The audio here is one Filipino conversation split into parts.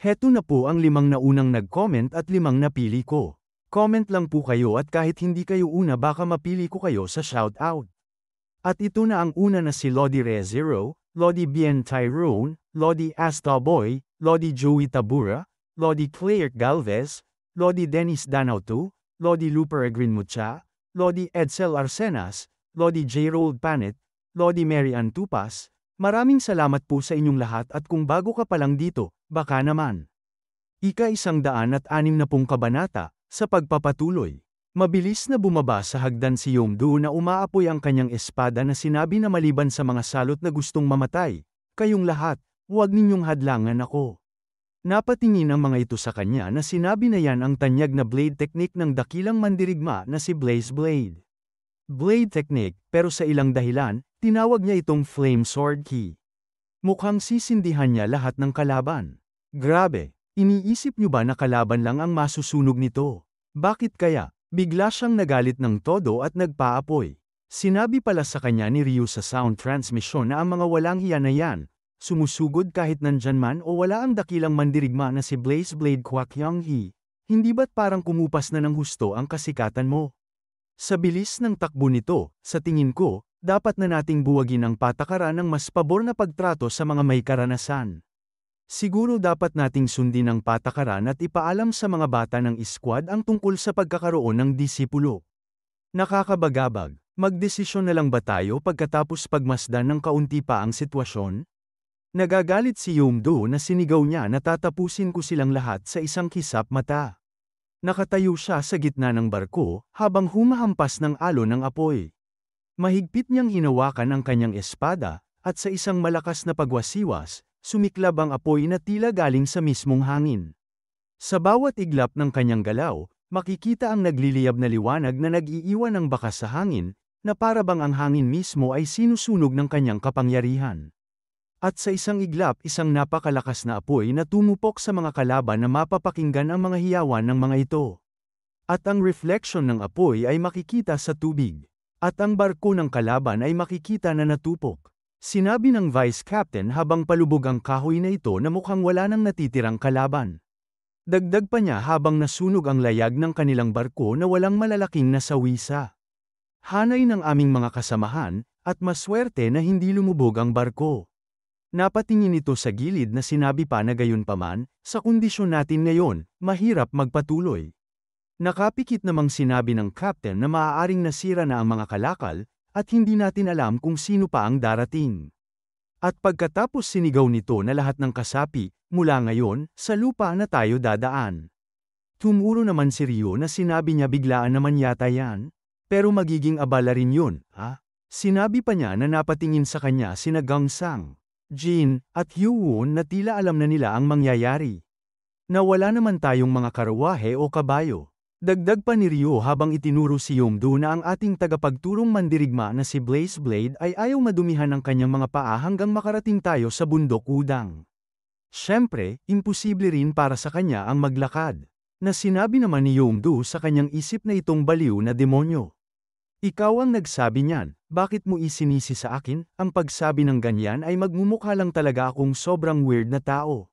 Heto na po ang 5 na unang nag-comment at 5 napili ko. Comment lang po kayo at kahit hindi kayo una baka mapili ko kayo sa shoutout. At ito na ang una na si Lodi Rezero, Lodi Bien Tyrone, Lodi Astaboy, Lodi Joey Tabura, Lodi Claire Galvez, Lodi Dennis Danautu, Lodi Luperegrin Mucha, Lodi Edsel Arsenas, Lodi J. Rold Panet, Lodi Mary Ann Tupas. Maraming salamat po sa inyong lahat at kung bago ka pa lang dito, baka naman. Ika-160 kabanata, sa pagpapatuloy. Mabilis na bumaba sa hagdan si Yomdu na umaapoy ang kanyang espada na sinabi na maliban sa mga salot na gustong mamatay, kayong lahat, huwag ninyong hadlangan ako. Napatingin ang mga ito sa kanya na sinabi na yan ang tanyag na blade technique ng dakilang mandirigma na si Blaze Blade. Blade technique, pero sa ilang dahilan, tinawag niya itong Flame Sword Key. Mukhang sisindihan niya lahat ng kalaban. Grabe, iniisip niyo ba na kalaban lang ang masusunog nito? Bakit kaya? Bigla siyang nagalit ng todo at nagpaapoy. Sinabi pala sa kanya ni Ryu sa sound transmission na ang mga walang hiya na yan, sumusugod kahit nandyan man o wala ang dakilang mandirigma na si Blaze Blade Kwakyang Hee. Hindi ba't parang kumupas na ng husto ang kasikatan mo? Sa bilis ng takbo nito, sa tingin ko, dapat na nating buwagin ang patakaran ng mas pabor na pagtrato sa mga may karanasan. Siguro dapat nating sundin ang patakaran at ipaalam sa mga bata ng squad ang tungkol sa pagkakaroon ng disipulo. Nakakabagabag, magdesisyon na lang ba tayo pagkatapos pagmasdan ng kaunti pa ang sitwasyon? Nagagalit si Yomdu na sinigaw niya na tatapusin ko silang lahat sa isang kisap mata. Nakatayo siya sa gitna ng barko, habang humahampas ng alon ng apoy. Mahigpit niyang hinawakan ang kanyang espada, at sa isang malakas na pagwasiwas, sumiklab ang apoy na tila galing sa mismong hangin. Sa bawat iglap ng kanyang galaw, makikita ang nagliliyab na liwanag na nag-iiwan ng bakas sa hangin, na para bang ang hangin mismo ay sinusunog ng kanyang kapangyarihan. At sa isang iglap isang napakalakas na apoy na tumupok sa mga kalaban na mapapakinggan ang mga hiyawan ng mga ito. At ang refleksyon ng apoy ay makikita sa tubig. At ang barko ng kalaban ay makikita na natupok. Sinabi ng Vice Captain habang palubog ang kahoy na ito na mukhang wala nang natitirang kalaban. Dagdag pa niya habang nasunog ang layag ng kanilang barko na walang malalaking nasawisa. Hanay ng aming mga kasamahan, at maswerte na hindi lumubog ang barko. Napatingin ito sa gilid na sinabi pa na gayunpaman, sa kondisyon natin ngayon, mahirap magpatuloy. Nakapikit namang sinabi ng captain na maaaring nasira na ang mga kalakal, at hindi natin alam kung sino pa ang darating. At pagkatapos sinigaw nito na lahat ng kasapi, mula ngayon, sa lupa na tayo dadaan. Tumuro naman si Ryo na sinabi niya biglaan naman yata yan. Pero magiging abala rin yun, ha? Sinabi pa niya na napatingin sa kanya sina Gangsang, Jin, at Hyewon na tila alam na nila ang mangyayari. Na wala naman tayong mga karawahe o kabayo. Dagdag pa ni Ryo habang itinuro si Yomdu na ang ating tagapagturong mandirigma na si Blaze Blade ay ayaw madumihan ng kanyang mga paa hanggang makarating tayo sa bundok udang. Siyempre, imposible rin para sa kanya ang maglakad. Na sinabi naman ni Yomdu sa kanyang isip na itong baliw na demonyo. Ikaw ang nagsabi niyan, bakit mo isinisi sa akin? Ang pagsabi ng ganyan ay magmumukha lang talaga akong sobrang weird na tao.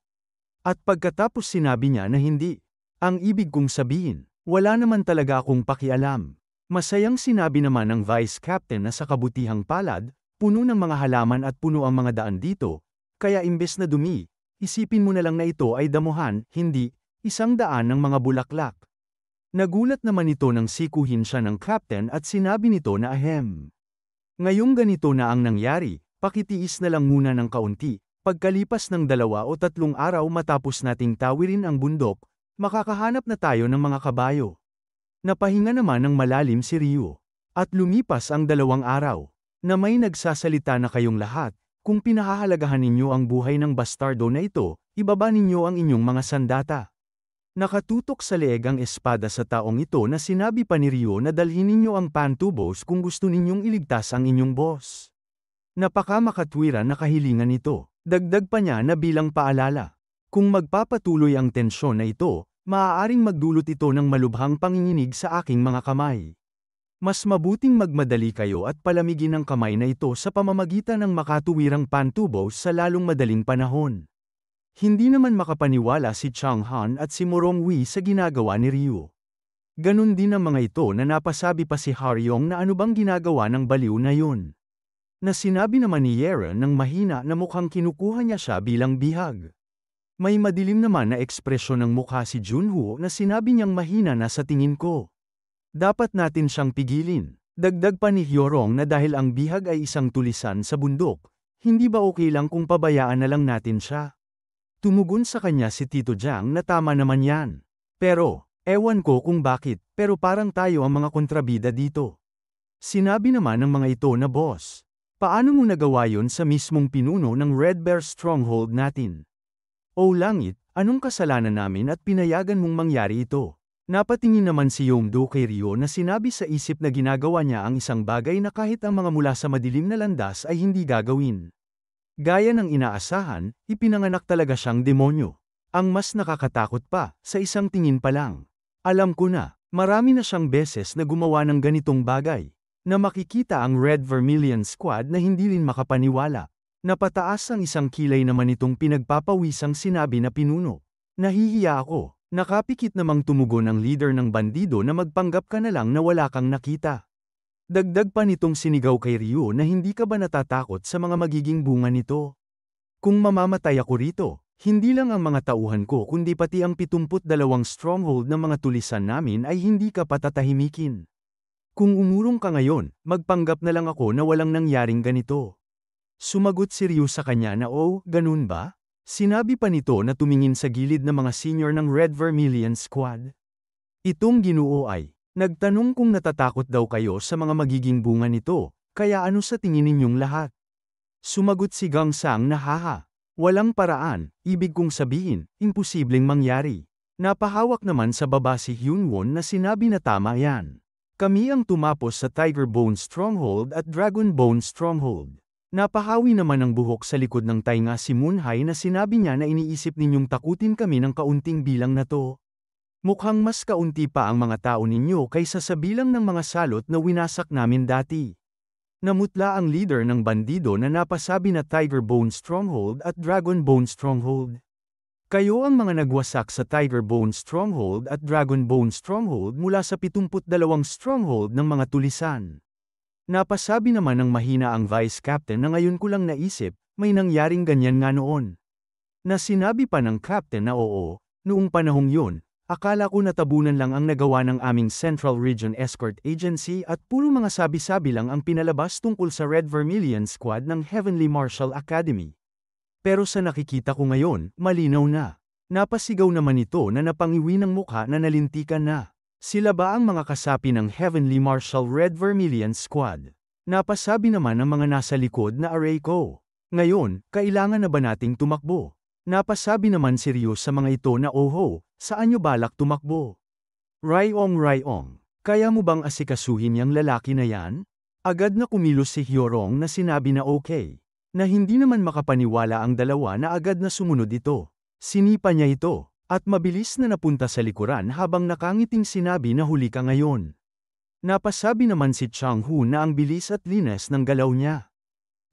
At pagkatapos sinabi niya na hindi. Ang ibig kong sabihin, wala naman talaga akong pakialam. Masayang sinabi naman ng Vice Captain na sa kabutihang palad, puno ng mga halaman at puno ang mga daan dito, kaya imbes na dumi, isipin mo na lang na ito ay damuhan, hindi, isang daan ng mga bulaklak. Nagulat naman ito nang sikuhin siya ng captain at sinabi nito na ahem. Ngayong ganito na ang nangyari, pakitiis na lang muna ng kaunti, pagkalipas ng 2 o 3 araw matapos nating tawirin ang bundok, makakahanap na tayo ng mga kabayo. Napahinga naman ng malalim si Ryo. At lumipas ang 2 araw, na may nagsasalita na kayong lahat, kung pinahahalagahan ninyo ang buhay ng bastardo na ito, ibaba ninyo ang inyong mga sandata. Nakatutok sa leeg ang espada sa taong ito na sinabi pa ni Ryo na dalhin ninyo ang pantubos kung gusto ninyong iligtas ang inyong boss. Napakamakatwiran na kahilingan nito. Dagdag pa niya na bilang paalala. Kung magpapatuloy ang tensyon na ito, maaaring magdulot ito ng malubhang panginginig sa aking mga kamay. Mas mabuting magmadali kayo at palamigin ang kamay na ito sa pamamagitan ng makatuwirang pantubos sa lalong madaling panahon. Hindi naman makapaniwala si Changhan at si Morongwi sa ginagawa ni Ryu. Ganun din ang mga ito na napasabi pa si Haryong na ano bang ginagawa ng baliw na yun. Na sinabi naman ni Yera ng mahina na mukhang kinukuha niya siya bilang bihag. May madilim naman na ekspresyon ng mukha si Junho na sinabi niyang mahina na sa tingin ko. Dapat natin siyang pigilin. Dagdag pa ni Hyorong na dahil ang bihag ay isang tulisan sa bundok, hindi ba okay lang kung pabayaan na lang natin siya? Tumugon sa kanya si Tito Jiang na tama naman yan. Pero, ewan ko kung bakit, pero parang tayo ang mga kontrabida dito. Sinabi naman ng mga ito na boss. Paano mo nagawa yon sa mismong pinuno ng Red Bear Stronghold natin? O langit, anong kasalanan namin at pinayagan mong mangyari ito? Napatingin naman si Yongdo kay Ryo na sinabi sa isip na ginagawa niya ang isang bagay na kahit ang mga mula sa madilim na landas ay hindi gagawin. Gaya ng inaasahan, ipinanganak talaga siyang demonyo. Ang mas nakakatakot pa, sa isang tingin pa lang. Alam ko na, marami na siyang beses na gumawa ng ganitong bagay. Na makikita ang Red Vermilion Squad na hindi rin makapaniwala. Napataas ang isang kilay naman itong pinagpapawisang sinabi na pinuno. Nahihiya ako. Nakapikit namang tumugon ang leader ng bandido na magpanggap ka na lang na wala kang nakita. Dagdag pa nitong sinigaw kay Ryo na hindi ka ba natatakot sa mga magiging bunga nito? Kung mamamatay ako rito, hindi lang ang mga tauhan ko kundi pati ang 72 stronghold ng mga tulisan namin ay hindi ka patatahimikin. Kung umurong ka ngayon, magpanggap na lang ako na walang nangyaring ganito. Sumagot si Ryo sa kanya na ganun ba? Sinabi pa nito na tumingin sa gilid ng mga senior ng Red Vermilion Squad. Itong Ginoo ay, nagtanong kung natatakot daw kayo sa mga magiging bunga nito, kaya ano sa tingin ninyong lahat? Sumagot si Gang Sang na haha. Walang paraan, ibig kong sabihin, imposibleng mangyari. Napahawak naman sa baba si Hyunwon na sinabi na tama yan. Kami ang tumapos sa Tiger Bone Stronghold at Dragon Bone Stronghold. Napahawi naman ang buhok sa likod ng tainga si Moonhai na sinabi niya na iniisip ninyong takutin kami ng kaunting bilang na to. Mukhang mas kaunti pa ang mga tao ninyo kaysa sa bilang ng mga salot na winasak namin dati. Namutla ang leader ng bandido na napasabi na Tiger Bone Stronghold at Dragon Bone Stronghold. Kayo ang mga nagwasak sa Tiger Bone Stronghold at Dragon Bone Stronghold mula sa 72 stronghold ng mga tulisan. Napasabi naman ng mahina ang vice captain na ngayon ko lang naisip, may nangyaring ganyan nga noon. Na sinabi pa ng captain na oo, noong panahong yun, akala ko natabunan lang ang nagawa ng aming Central Region Escort Agency at puro mga sabi-sabi lang ang pinalabas tungkol sa Red Vermilion Squad ng Heavenly Martial Academy. Pero sa nakikita ko ngayon, malinaw na. Napasigaw naman ito na napangiwi ng mukha na nalintikan na. Sila ba ang mga kasapi ng Heavenly Martial Red Vermilion Squad? Napasabi naman ng mga nasa likod na array ko. Ngayon, kailangan na ba nating tumakbo? Napasabi naman si Ryo sa mga ito na saan nyo balak tumakbo? Ryong, kaya mo bang asikasuhin yang lalaki na yan? Agad na kumilos si Hyorong na sinabi na okay. Na hindi naman makapaniwala ang dalawa na agad na sumunod ito. Sinipa niya ito. At mabilis na napunta sa likuran habang nakangiting sinabi na huli ka ngayon. Napasabi naman si Changhu na ang bilis at linis ng galaw niya.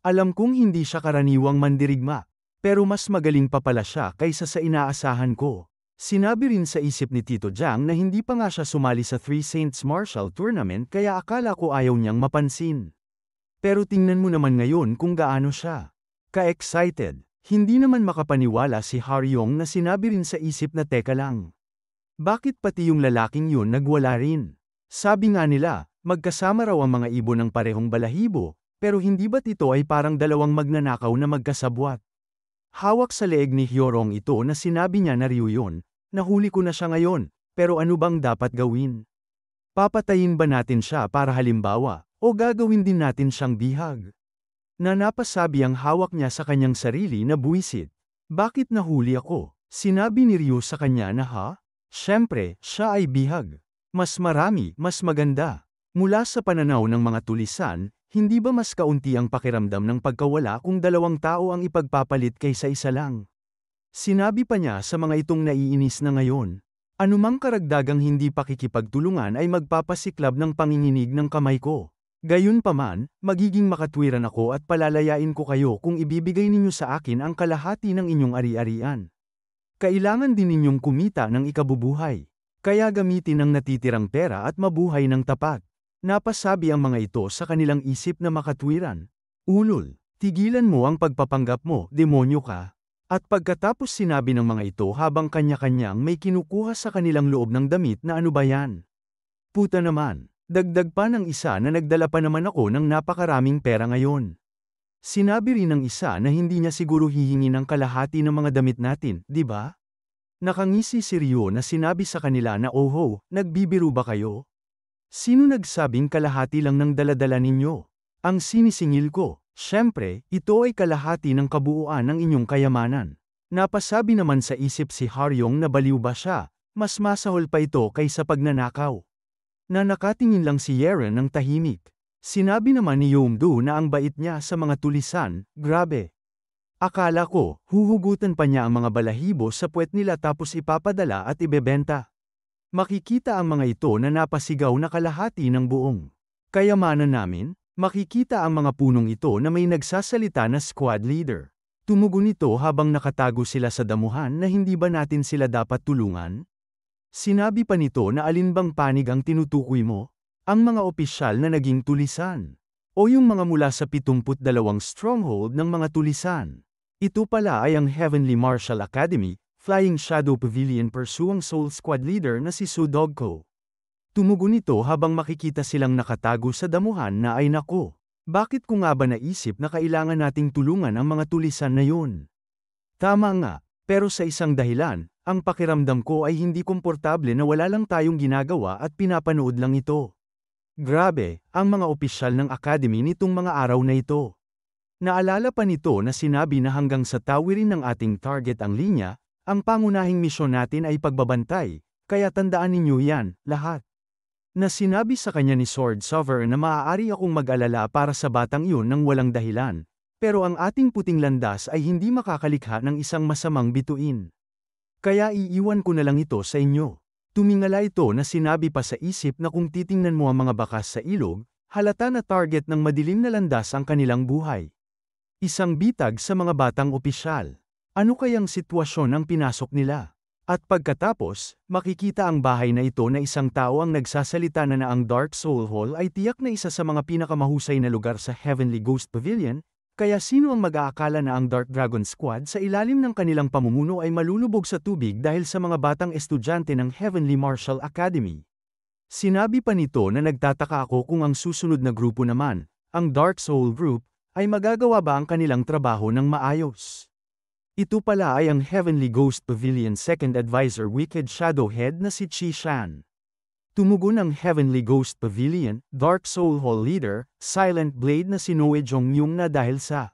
Alam kong hindi siya karaniwang mandirigma, pero mas magaling pa pala siya kaysa sa inaasahan ko. Sinabi rin sa isip ni Tito Jiang na hindi pa nga siya sumali sa Three Saints Martial Tournament kaya akala ko ayaw niyang mapansin. Pero tingnan mo naman ngayon kung gaano siya ka-excited. Hindi naman makapaniwala si Haryong na sinabi rin sa isip na teka lang. Bakit pati yung lalaking yun nagwala rin? Sabi nga nila, magkasama raw ang mga ibon ng parehong balahibo, pero hindi ba't ito ay parang dalawang magnanakaw na magkasabwat? Hawak sa leeg ni Hyorong ito na sinabi niya na Ryo yun, nahuli ko na siya ngayon, pero ano bang dapat gawin? Papatayin ba natin siya para halimbawa, o gagawin din natin siyang bihag? Na napasabi ang hawak niya sa kanyang sarili na buwisit. Bakit nahuli ako? Sinabi ni Ryo sa kanya na Siyempre, siya ay bihag. Mas marami, mas maganda. Mula sa pananaw ng mga tulisan, hindi ba mas kaunti ang pakiramdam ng pagkawala kung dalawang tao ang ipagpapalit kaysa isa lang? Sinabi pa niya sa mga itong naiinis na ngayon. Anumang karagdagang hindi pakikipagtulungan ay magpapasiklab ng panginginig ng kamay ko. Gayunpaman, magiging makatwiran ako at palalayain ko kayo kung ibibigay ninyo sa akin ang kalahati ng inyong ari-arian. Kailangan din ninyong kumita ng ikabubuhay. Kaya gamitin ang natitirang pera at mabuhay ng tapat. Napasabi ang mga ito sa kanilang isip na makatwiran. Ulol, tigilan mo ang pagpapanggap mo, demonyo ka. At pagkatapos sinabi ng mga ito habang kanya-kanyang may kinukuha sa kanilang loob ng damit na ano ba yan? Puta naman, dagdag pa ng isa na nagdala pa naman ako ng napakaraming pera ngayon. Sinabi rin ng isa na hindi niya siguro hihingi ng kalahati ng mga damit natin, di ba? Nakangisi si Rio na sinabi sa kanila na oho, nagbibiro ba kayo? Sino nagsabing kalahati lang ng daladala ninyo? Ang sinisingil ko. Siyempre, ito ay kalahati ng kabuuan ng inyong kayamanan. Napasabi naman sa isip si Haryong na baliw ba siya, mas masahol pa ito kaysa pagnanakaw. Na nakatingin lang si Yeren ng tahimik. Sinabi naman ni Yomdu na ang bait niya sa mga tulisan, grabe. Akala ko, huhugutan pa niya ang mga balahibo sa puwet nila tapos ipapadala at ibebenta. Makikita ang mga ito na napasigaw na kalahati ng buong kayamanan namin. Makikita ang mga punong ito na may nagsasalita na squad leader. Tumugon ito habang nakatago sila sa damuhan na hindi ba natin sila dapat tulungan? Sinabi pa nito na alin bang panig ang tinutukoy mo? Ang mga opisyal na naging tulisan. O yung mga mula sa 72 stronghold ng mga tulisan. Ito pala ay ang Heavenly Martial Academy, Flying Shadow Pavilion Pursuang Soul Squad leader na si Sudogko. Tumugon ito habang makikita silang nakatago sa damuhan na ay nako. Bakit ko nga ba naisip na kailangan nating tulungan ang mga tulisan na yun? Tama nga, pero sa isang dahilan, ang pakiramdam ko ay hindi komportable na wala lang tayong ginagawa at pinapanood lang ito. Grabe, ang mga opisyal ng academy nitong mga araw na ito. Naalala pa nito na sinabi na hanggang sa tawirin ng ating target ang linya, ang pangunahing misyon natin ay pagbabantay, kaya tandaan ninyo yan, lahat. Na sinabi sa kanya ni Sword Sovereign na maaari akong mag-alala para sa batang iyon ng walang dahilan, pero ang ating puting landas ay hindi makakalikha ng isang masamang bituin. Kaya iiwan ko na lang ito sa inyo. Tumingala ito na sinabi pa sa isip na kung titingnan mo ang mga bakas sa ilog, halata na target ng madilim na landas ang kanilang buhay. Isang bitag sa mga batang opisyal. Ano kayang sitwasyon ang pinasok nila? At pagkatapos, makikita ang bahay na ito na isang tao ang nagsasalita na ang Dark Soul Hall ay tiyak na isa sa mga pinakamahusay na lugar sa Heavenly Ghost Pavilion, kaya sino ang mag-aakala na ang Dark Dragon Squad sa ilalim ng kanilang pamumuno ay malulubog sa tubig dahil sa mga batang estudyante ng Heavenly Martial Academy. Sinabi pa nito na nagtataka ako kung ang susunod na grupo naman, ang Dark Soul Group, ay magagawa ba ang kanilang trabaho ng maayos. Ito pala ay ang Heavenly Ghost Pavilion Second Advisor Wicked Shadow Head na si Chi Shan. Tumugon ang Heavenly Ghost Pavilion, Dark Soul Hall Leader, Silent Blade na si Noe Jongyung na dahil sa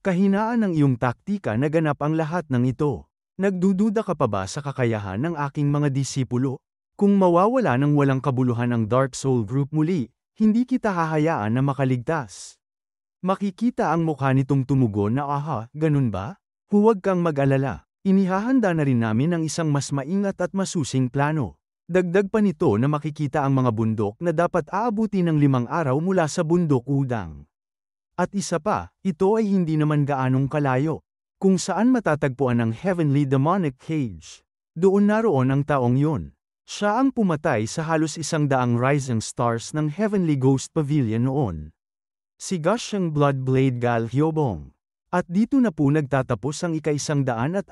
kahinaan ng iyong taktika naganap ang lahat ng ito. Nagdududa ka pa ba sa kakayahan ng aking mga disipulo? Kung mawawala ng walang kabuluhan ang Dark Soul Group muli, hindi kita hahayaan na makaligtas. Makikita ang mukha nitong tumugon na aha, ganun ba? Huwag kang mag-alala. Inihahanda na rin namin ang isang mas maingat at masusing plano. Dagdag pa nito na makikita ang mga bundok na dapat aabuti ng 5 araw mula sa bundok Udang. At isa pa, ito ay hindi naman gaanong kalayo. Kung saan matatagpuan ang Heavenly Demonic Cage. Doon naroon ang taong yun. Siya ang pumatay sa halos 100 rising stars ng Heavenly Ghost Pavilion noon. Si Gusheng Bloodblade Gal Hyobong. At dito na po nagtatapos ang ika-160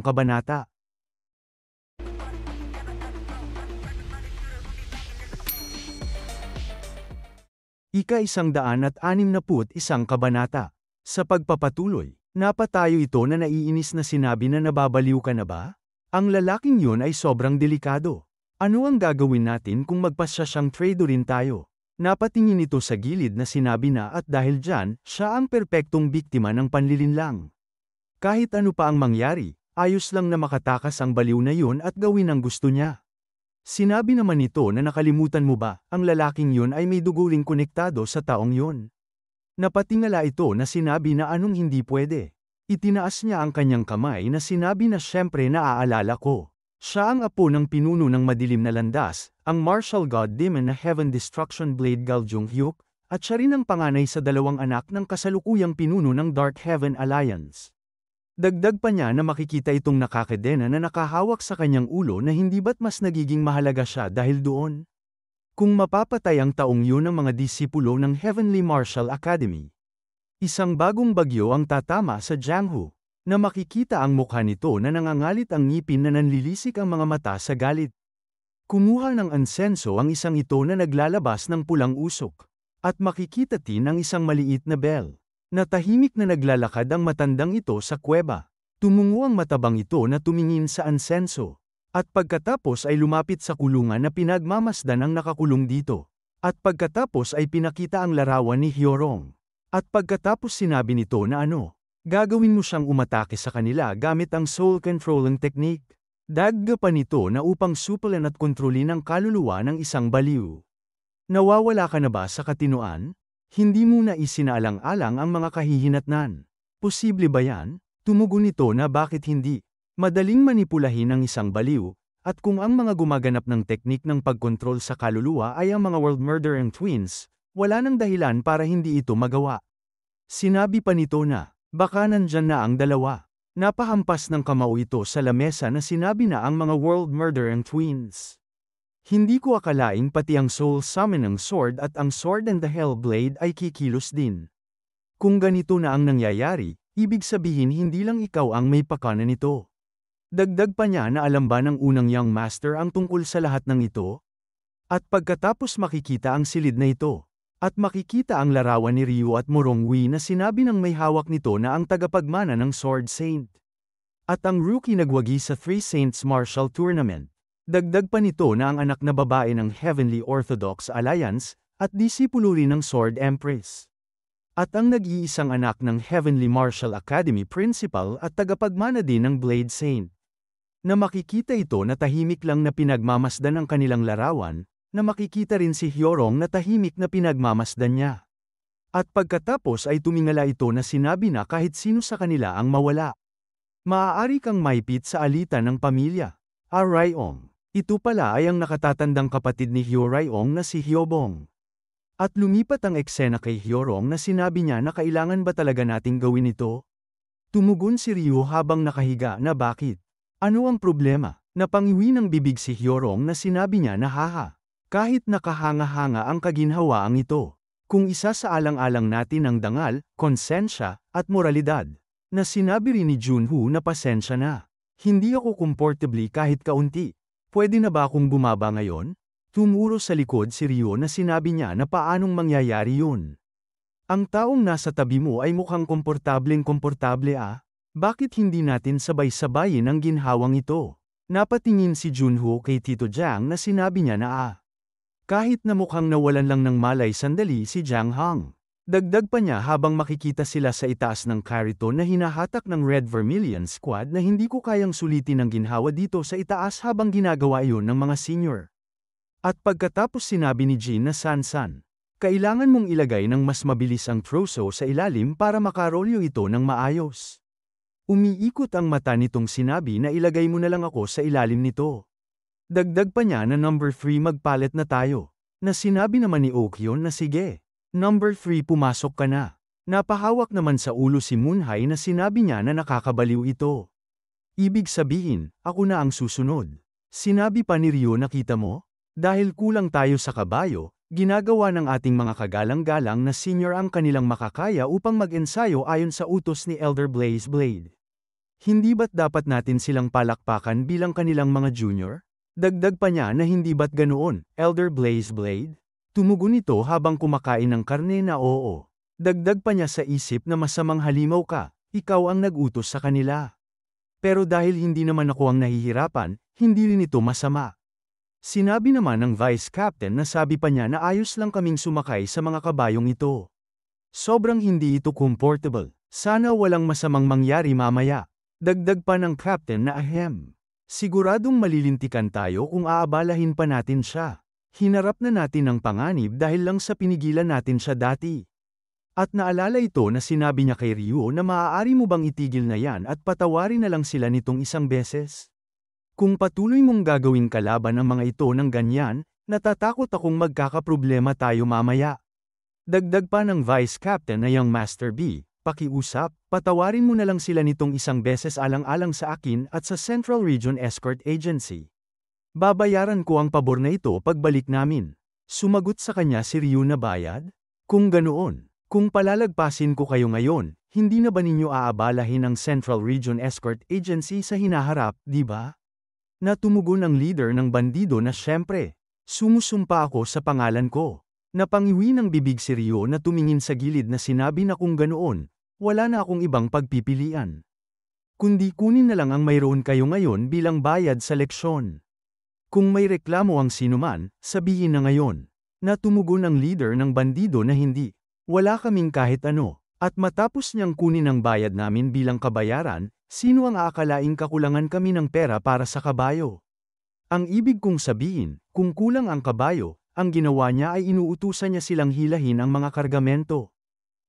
kabanata. Ika-161 kabanata. Sa pagpapatuloy, napatayo ito na naiinis na sinabi na nababaliw ka na ba? Ang lalaking yun ay sobrang delikado. Ano ang gagawin natin kung magpasya siyang trader rin tayo? Napatingin ito sa gilid na sinabi na at dahil dyan, siya ang perpektong biktima ng panlilinlang. Kahit ano pa ang mangyari, ayos lang na makatakas ang baliw na yun at gawin ang gusto niya. Sinabi naman nito na nakalimutan mo ba, ang lalaking yun ay may duguling konektado sa taong yun. Napatingala ito na sinabi na anong hindi pwede. Itinaas niya ang kanyang kamay na sinabi na syempre naaalala ko. Siya ang apo ng pinuno ng madilim na landas, ang martial god demon na Heaven Destruction Blade Galjung Hyuk, at siya rin ang panganay sa dalawang anak ng kasalukuyang pinuno ng Dark Heaven Alliance. Dagdag pa niya na makikita itong nakakadena na nakahawak sa kanyang ulo na hindi ba't mas nagiging mahalaga siya dahil doon. Kung mapapatay ang taong yun ng mga disipulo ng Heavenly Martial Academy. Isang bagong bagyo ang tatama sa Jianghu, na makikita ang mukha nito na nangangalit ang ngipin na nanlilisik ang mga mata sa galit. Kumuha ng ansenso ang isang ito na naglalabas ng pulang usok, at makikita din ang isang maliit na bell. Na tahimik na naglalakad ang matandang ito sa kuweba. Tumungo ang matabang ito na tumingin sa ansenso. At pagkatapos ay lumapit sa kulungan na pinagmamasdan ang nakakulong dito. At pagkatapos ay pinakita ang larawan ni Hyorong. At pagkatapos sinabi nito na gagawin mo siyang umatake sa kanila gamit ang soul controlling technique. Dagdag pa nito na upang supulan at kontrolin ang kaluluwa ng isang baliw. Nawawala ka na ba sa katinoan? Hindi mo na isinaalang-alang ang mga kahihinatnan. Posible ba yan? Tumugon nito na bakit hindi. Madaling manipulahin ang isang baliw, at kung ang mga gumaganap ng teknik ng pagkontrol sa kaluluwa ay ang mga World Murdering Twins, wala nang dahilan para hindi ito magawa. Sinabi pa nito na, baka nandyan na ang dalawa. Napahampas ng kamao ito sa lamesa na sinabi na ang mga World Murdering Twins. Hindi ko akalaing pati ang Soul Summoning Sword at ang Sword and the Hellblade ay kikilos din. Kung ganito na ang nangyayari, ibig sabihin hindi lang ikaw ang may pakana nito. Dagdag pa niya na alam ba ng unang Young Master ang tungkol sa lahat ng ito? At pagkatapos makikita ang silid na ito. At makikita ang larawan ni Ryu at Morongwi na sinabi ng may hawak nito na ang tagapagmana ng Sword Saint. At ang rookie nagwagi sa Three Saints Martial Tournament. Dagdag pa nito na ang anak na babae ng Heavenly Orthodox Alliance, at disipulo rin ng Sword Empress. At ang nag-iisang anak ng Heavenly Martial Academy Principal at tagapagmana din ng Blade Saint. Na makikita ito na tahimik lang na pinagmamasdan ang kanilang larawan, na makikita rin si Hyorong na tahimik na pinagmamasdan niya. At pagkatapos ay tumingala ito na sinabi na kahit sino sa kanila ang mawala. Maaari kang maipit sa alitan ng pamilya. Rayong. Ito pala ay ang nakatatandang kapatid ni Hyorong na si Hyobong. At lumipat ang eksena kay Hyorong na sinabi niya na kailangan ba talaga nating gawin ito? Tumugon si Ryu habang nakahiga na bakit? Ano ang problema? Napangiwi ng bibig si Hyorong na sinabi niya na haha. Kahit nakahanga-hanga ang kaginhawaang ito. Kung isa sa alang-alang natin ang dangal, konsensya, at moralidad. Na sinabi rin ni Junho na pasensya na. Hindi ako komportabli kahit kaunti. Pwede na ba akong bumaba ngayon? Tumuro sa likod si Ryu na sinabi niya na paanong mangyayari yun. Ang taong nasa tabi mo ay mukhang komportableng-komportable ah. Bakit hindi natin sabay-sabayin ang ginhawang ito? Napatingin si Junho kay Tito Jiang na sinabi niya na Kahit na mukhang nawalan lang ng malay sandali si Jiang Hong. Dagdag pa niya habang makikita sila sa itaas ng kariton na hinahatak ng Red Vermilion Squad na hindi ko kayang sulitin ang ginhawa dito sa itaas habang ginagawa iyon ng mga senior. At pagkatapos sinabi ni Jin na Sansan, kailangan mong ilagay ng mas mabilis ang troso sa ilalim para makarolyo ito ng maayos. Umiikot ang mata nitong sinabi na ilagay mo na lang ako sa ilalim nito. Dagdag pa niya na number 3 magpalit na tayo. Na sinabi naman ni Okyon na sige. Number 3 pumasok ka na. Napahawak naman sa ulo si Moonhye na sinabi niya na nakakabaliw ito. Ibig sabihin, ako na ang susunod. Sinabi pa ni Ryo nakita mo? Dahil kulang tayo sa kabayo, ginagawa ng ating mga kagalang-galang na senior ang kanilang makakaya upang mag-ensayo ayon sa utos ni Elder Blaze Blade. Hindi ba't dapat natin silang palakpakan bilang kanilang mga junior? Dagdag pa niya na hindi ba't ganoon, Elder Blaze Blade? Tumugon ito habang kumakain ng karne na oo. Dagdag pa niya sa isip na masamang halimaw ka, ikaw ang nag-utos sa kanila. Pero dahil hindi naman ako ang nahihirapan, hindi rin ito masama. Sinabi naman ng Vice Captain na sabi pa niya na ayos lang kaming sumakay sa mga kabayong ito. Sobrang hindi ito comfortable, sana walang masamang mangyari mamaya. Dagdag pa ng Captain na ahem. Siguradong malilintikan tayo kung aabalahin pa natin siya. Hinarap na natin ang panganib dahil lang sa pinigilan natin siya dati. At naalala ito na sinabi niya kay Ryo na maaari mo bang itigil na yan at patawarin na lang sila nitong isang beses? Kung patuloy mong gagawing kalaban ang mga ito ng ganyan, natatakot akong magkakaproblema tayo mamaya. Dagdag pa ng Vice Captain na yung Master B, pakiusap, patawarin mo na lang sila nitong isang beses alang-alang sa akin at sa Central Region Escort Agency. Babayaran ko ang pabor na ito pagbalik namin. Sumagot sa kanya si Ryu na bayad? Kung ganoon, kung palalagpasin ko kayo ngayon, hindi na ba ninyo aabalahin ang Central Region Escort Agency sa hinaharap, di ba? Natumugon ang leader ng bandido na syempre, sumusumpa ako sa pangalan ko. Napangiwi ng bibig si Ryo na tumingin sa gilid na sinabi na kung ganoon, wala na akong ibang pagpipilian. Kundi kunin na lang ang mayroon kayo ngayon bilang bayad sa leksyon. Kung may reklamo ang sinuman, sabihin na ngayon. Natumugon ang leader ng bandido na hindi. Wala kaming kahit ano. At matapos niyang kunin ang bayad namin bilang kabayaran, sino ang aakalaing kakulangan kami ng pera para sa kabayo? Ang ibig kong sabihin, kung kulang ang kabayo, ang ginawa niya ay inuutusan niya silang hilahin ang mga kargamento.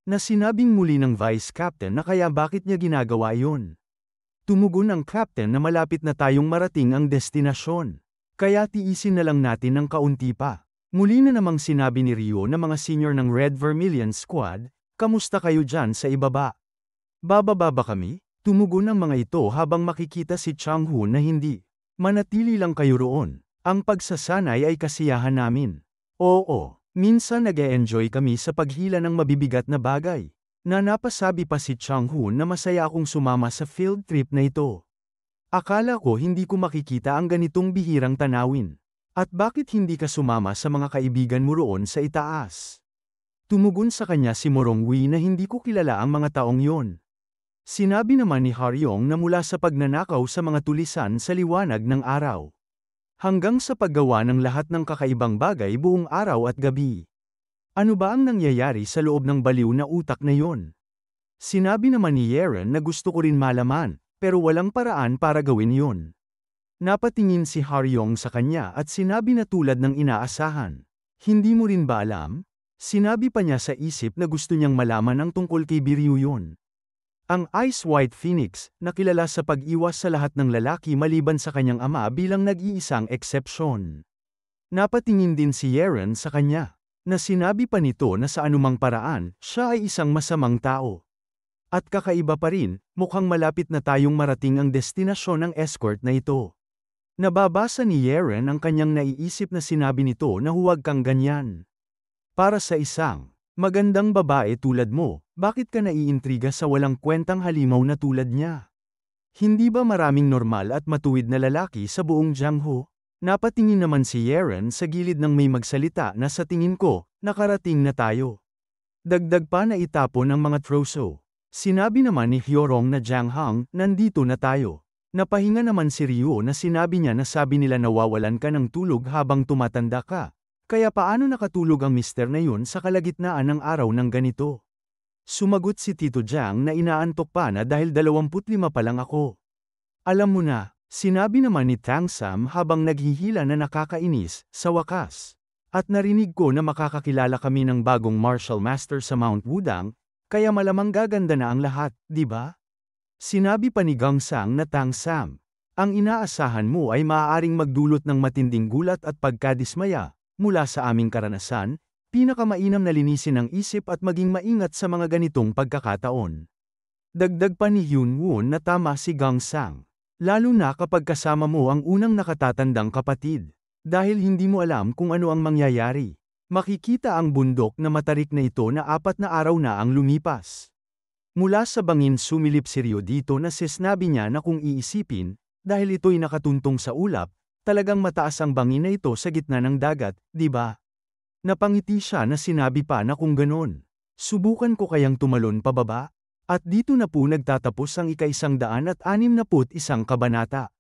Na sinabing muli ng Vice Captain na kaya bakit niya ginagawa yon. Tumugon ang Captain na malapit na tayong marating ang destinasyon. Kaya tiisin na lang natin ng kaunti pa. Muli na namang sinabi ni Ryo na mga senior ng Red Vermilion Squad, kamusta kayo dyan sa ibaba? Bababa ba kami? Tumugon ang mga ito habang makikita si Chang-hoon na hindi. Manatili lang kayo roon. Ang pagsasanay ay kasiyahan namin. Oo, minsan nag-e-enjoy kami sa paghila ng mabibigat na bagay. Na napasabi pa si Chang-hoon na masaya akong sumama sa field trip na ito. Akala ko hindi ko makikita ang ganitong bihirang tanawin. At bakit hindi ka sumama sa mga kaibigan mo roon sa itaas? Tumugon sa kanya si Morong Wee na hindi ko kilala ang mga taong yon. Sinabi naman ni Haryong na mula sa pagnanakaw sa mga tulisan sa liwanag ng araw. Hanggang sa paggawa ng lahat ng kakaibang bagay buong araw at gabi. Ano ba ang nangyayari sa loob ng baliw na utak na yon? Sinabi naman ni Yeren na gusto ko rin malaman, pero walang paraan para gawin yon. Napatingin si Haryong sa kanya at sinabi na tulad ng inaasahan. Hindi mo rin ba alam? Sinabi pa niya sa isip na gusto niyang malaman ang tungkol kay Biryu yun. Ang Ice White Phoenix, na kilala sa pag-iwas sa lahat ng lalaki maliban sa kanyang ama bilang nag-iisang eksepsyon. Napatingin din si Yeren sa kanya, na sinabi pa nito na sa anumang paraan, siya ay isang masamang tao. At kakaiba pa rin, mukhang malapit na tayong marating ang destinasyon ng escort na ito. Nababasa ni Yeren ang kanyang naiisip na sinabi nito na huwag kang ganyan. Para sa isang magandang babae tulad mo, bakit ka naiintriga sa walang kwentang halimaw na tulad niya? Hindi ba maraming normal at matuwid na lalaki sa buong Jianghu? Napatingin naman si Yeren sa gilid ng may magsalita na sa tingin ko, nakarating na tayo. Dagdag pa na itapon ng mga troso. Sinabi naman ni Hyorong na Jiang Hang, nandito na tayo. Napahinga naman si Ryo na sinabi niya na sabi nila nawawalan ka ng tulog habang tumatanda ka. Kaya paano nakatulog ang mister na yun sa kalagitnaan ng araw ng ganito? Sumagot si Tito Jiang na inaantok pa na dahil 25 pa lang ako. Alam mo na, sinabi naman ni Tang Sam habang naghihila na nakakainis, sa wakas. At narinig ko na makakakilala kami ng bagong martial master sa Mount Wudang, kaya malamang gaganda na ang lahat, di ba? Sinabi pa ni Gangsang na Tang Sam, ang inaasahan mo ay maaaring magdulot ng matinding gulat at pagkadismaya, mula sa aming karanasan, pinakamainam na linisin ang isip at maging maingat sa mga ganitong pagkakataon. Dagdag pa ni Hyun-won na tama si Gangsang, lalo na kapag kasama mo ang unang nakatatandang kapatid, dahil hindi mo alam kung ano ang mangyayari. Makikita ang bundok na matarik na ito na 4 na araw na ang lumipas. Mula sa bangin sumilip si Ryo dito na sinabi niya na kung iisipin, dahil ito'y nakatuntong sa ulap, talagang mataas ang bangin na ito sa gitna ng dagat, di ba? Napangiti siya na sinabi pa na kung ganon. Subukan ko kayang tumalon pababa? At dito na po nagtatapos ang ika-161 kabanata.